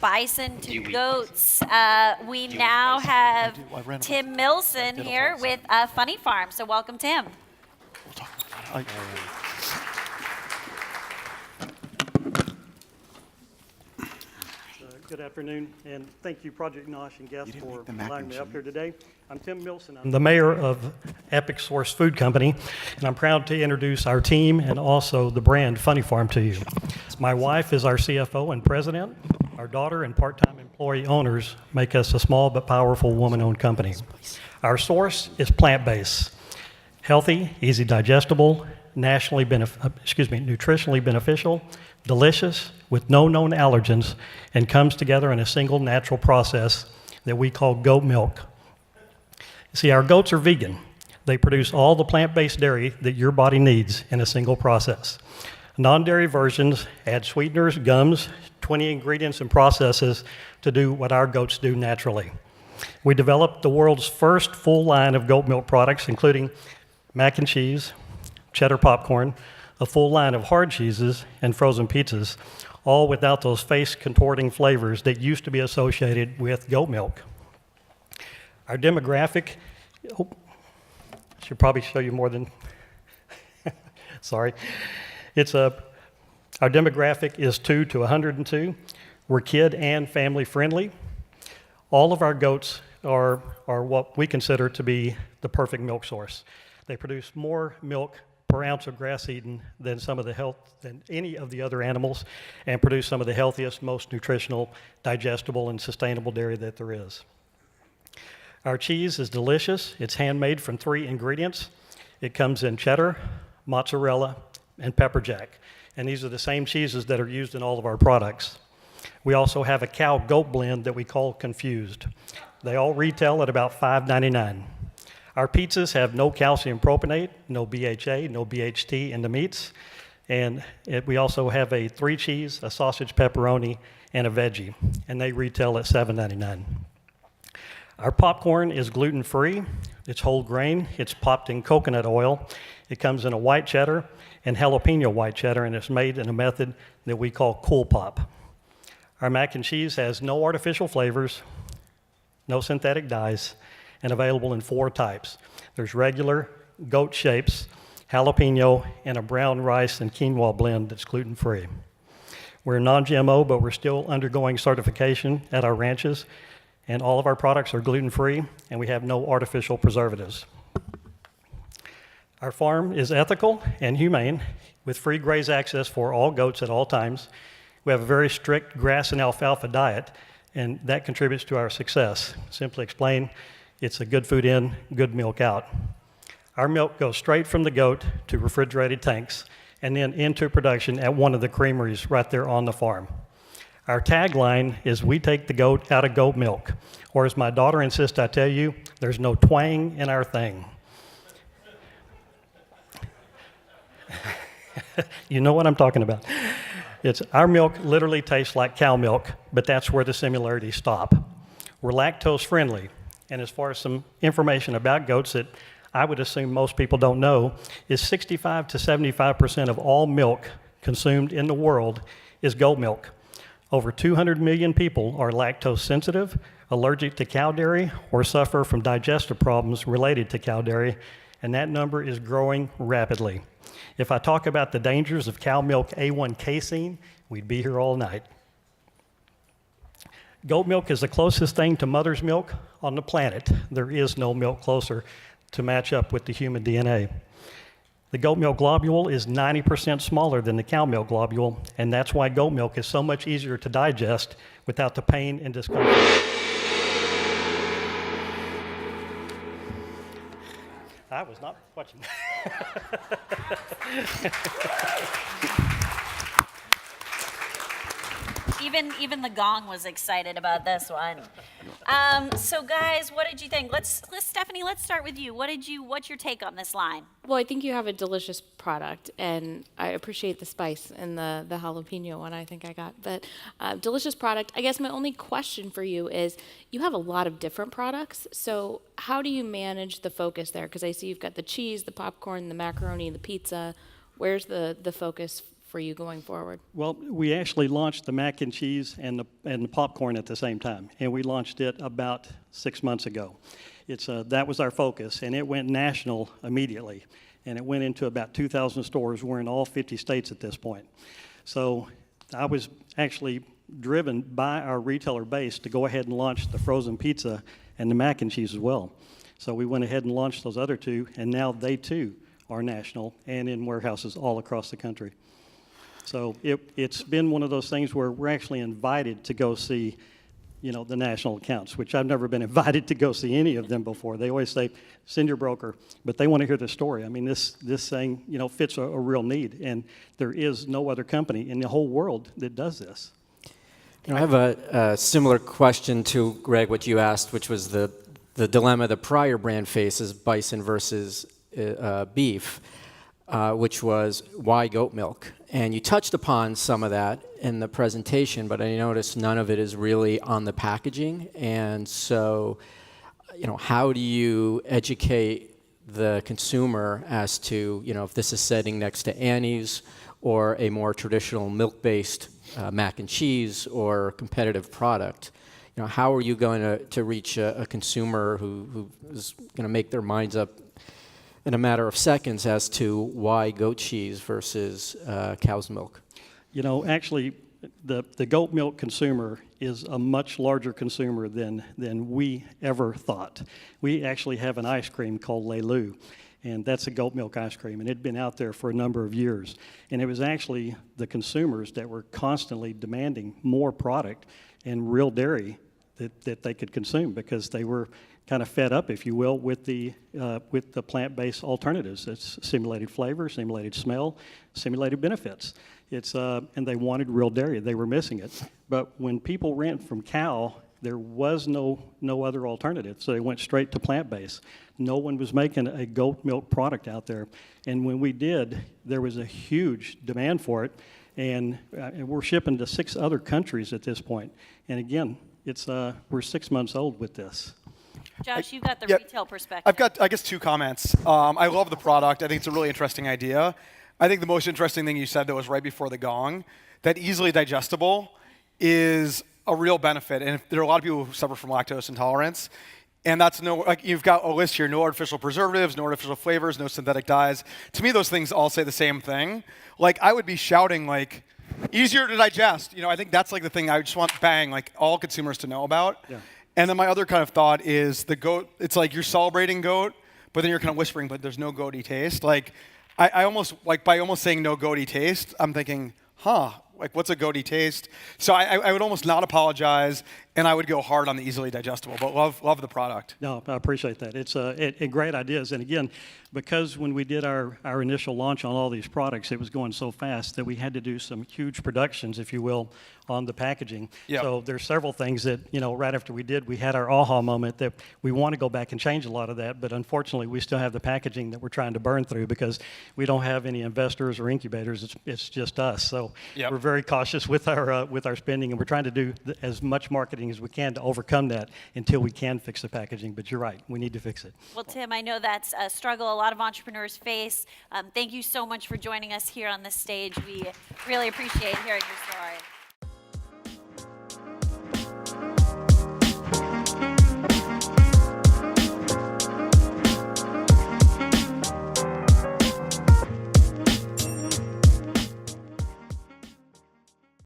bison to goats. We now have Tim Milson here with Funny Farm. So welcome, Tim. Good afternoon, and thank you, Project NOSH and guests, for allowing me up here today. I'm Tim Milson. I'm the mayor of Epic Source Food Company, and I'm proud to introduce our team and also the brand Funny Farm to you. My wife is our CFO and president. Our daughter and part-time employee owners make us a small but powerful woman-owned company. Our source is plant-based, healthy, easy digestible, nutritionally beneficial, delicious, with no known allergens, and comes together in a single natural process that we call goat milk. See, our goats are vegan. They produce all the plant-based dairy that your body needs in a single process. Non-dairy versions add sweeteners, gums, 20 ingredients and processes to do what our goats do naturally. We developed the world's first full line of goat milk products, including mac and cheese, cheddar popcorn, a full line of hard cheeses, and frozen pizzas, all without those face-contorting flavors that used to be associated with goat milk. Our demographic, should probably show you more than, sorry. Our demographic is 2 to 102. We're kid and family friendly. All of our goats are what we consider to be the perfect milk source. They produce more milk per ounce of grass eaten than any of the other animals, and produce some of the healthiest, most nutritional, digestible, and sustainable dairy that there is. Our cheese is delicious. It's handmade from 3 ingredients. It comes in cheddar, mozzarella, and pepper jack, and these are the same cheeses that are used in all of our products. We also have a cow-goat blend that we call Confused. They all retail at about $5.99. Our pizzas have no calcium propionate, no BHA, no BHT in the meats, and we also have a 3-cheese, a sausage pepperoni, and a veggie, and they retail at $7.99. Our popcorn is gluten-free, it's whole grain, it's popped in coconut oil, it comes in a white cheddar and jalapeno white cheddar, and it's made in a method that we call cool pop. Our mac and cheese has no artificial flavors, no synthetic dyes, and available in 4 types. There's regular, goat shapes, jalapeno, and a brown rice and quinoa blend that's gluten-free. We're non-GMO, but we're still undergoing certification at our ranches, and all of our products are gluten-free, and we have no artificial preservatives. Our farm is ethical and humane, with free graze access for all goats at all times. We have a very strict grass and alfalfa diet, and that contributes to our success. Simply explained, it's a good food in, good milk out. Our milk goes straight from the goat to refrigerated tanks and then into production at one of the creameries right there on the farm. Our tagline is, we take the goat out of goat milk, or as my daughter insists I tell you, there's no twang in our thing. You know what I'm talking about. Our milk literally tastes like cow milk, but that's where the similarities stop. We're lactose friendly. And as far as some information about goats that I would assume most people don't know, is 65 to 75% of all milk consumed in the world is goat milk. Over 200 million people are lactose sensitive, allergic to cow dairy, or suffer from digestive problems related to cow dairy, and that number is growing rapidly. If I talk about the dangers of cow milk A1 casein, we'd be here all night. Goat milk is the closest thing to mother's milk on the planet. There is no milk closer to match up with the human DNA. The goat milk globule is 90% smaller than the cow milk globule, and that's why goat milk is so much easier to digest without the pain and discomfort. I was not watching. Even the gong was excited about this one. So guys, what did you think? Stephanie, let's start with you. What's your take on this line? Well, I think you have a delicious product, and I appreciate the spice and the jalapeno one I think I got. But delicious product. I guess my only question for you is, you have a lot of different products, so how do you manage the focus there? Because I see you've got the cheese, the popcorn, the macaroni, the pizza. Where's the focus for you going forward? Well, we actually launched the mac and cheese and the popcorn at the same time, and we launched it about 6 months ago. That was our focus, and it went national immediately, and it went into about 2,000 stores. We're in all 50 states at this point. So I was actually driven by our retailer base to go ahead and launch the frozen pizza and the mac and cheese as well. So we went ahead and launched those other two, and now they too are national and in warehouses all across the country. So it's been one of those things where we're actually invited to go see, the national accounts, which I've never been invited to go see any of them before. They always say, send your broker, but they want to hear the story. I mean, this thing, fits a real need, and there is no other company in the whole world that does this. I have a similar question to, Greg, what you asked, which was the dilemma the prior brand faces, bison versus beef, which was why goat milk? And you touched upon some of that in the presentation, but I noticed none of it is really on the packaging. And so, how do you educate the consumer as to, if this is sitting next to Annie's or a more traditional milk-based mac and cheese or competitive product? How are you going to reach a consumer who is going to make their minds up in a matter of seconds as to why goat cheese versus cow's milk? Actually, the goat milk consumer is a much larger consumer than we ever thought. We actually have an ice cream called Leilu, and that's a goat milk ice cream, and it had been out there for a number of years. And it was actually the consumers that were constantly demanding more product and real dairy that they could consume, because they were kind of fed up, if you will, with the plant-based alternatives. It's simulated flavor, simulated smell, simulated benefits. And they wanted real dairy. They were missing it. But when people ran from cow, there was no other alternative, so they went straight to plant-based. No one was making a goat milk product out there. And when we did, there was a huge demand for it, and we're shipping to 6 other countries at this point. And again, we're 6 months old with this. Josh, you've got the retail perspective. I've got, I guess, 2 comments. I love the product. I think it's a really interesting idea. I think the most interesting thing you said that was right before the gong, that easily digestible is a real benefit. And there are a lot of people who suffer from lactose intolerance. And that's you've got a list here, no artificial preservatives, no artificial flavors, no synthetic dyes. To me, those things all say the same thing. I would be shouting, easier to digest. I think that's the thing I just want all consumers to know about. Yeah. And then my other kind of thought is the goat, it's you're celebrating goat, but then you're kind of whispering, but there's no goaty taste. I almost, by almost saying no goaty taste, I'm thinking, what's a goaty taste? So I would almost not apologize, and I would go hard on the easily digestible, but love the product. No, I appreciate that. It's great ideas. And again, because when we did our initial launch on all these products, it was going so fast that we had to do some huge productions, if you will, on the packaging. Yep. So there's several things that, right after we did, we had our aha moment that we want to go back and change a lot of that, but unfortunately we still have the packaging that we're trying to burn through because we don't have any investors or incubators. It's just us. So Yep. We're very cautious with our spending, and we're trying to do as much marketing as we can to overcome that until we can fix the packaging. But you're right, we need to fix it. Well, Tim, I know that's a struggle a lot of entrepreneurs face. Thank you so much for joining us here on this stage. We really appreciate hearing your story.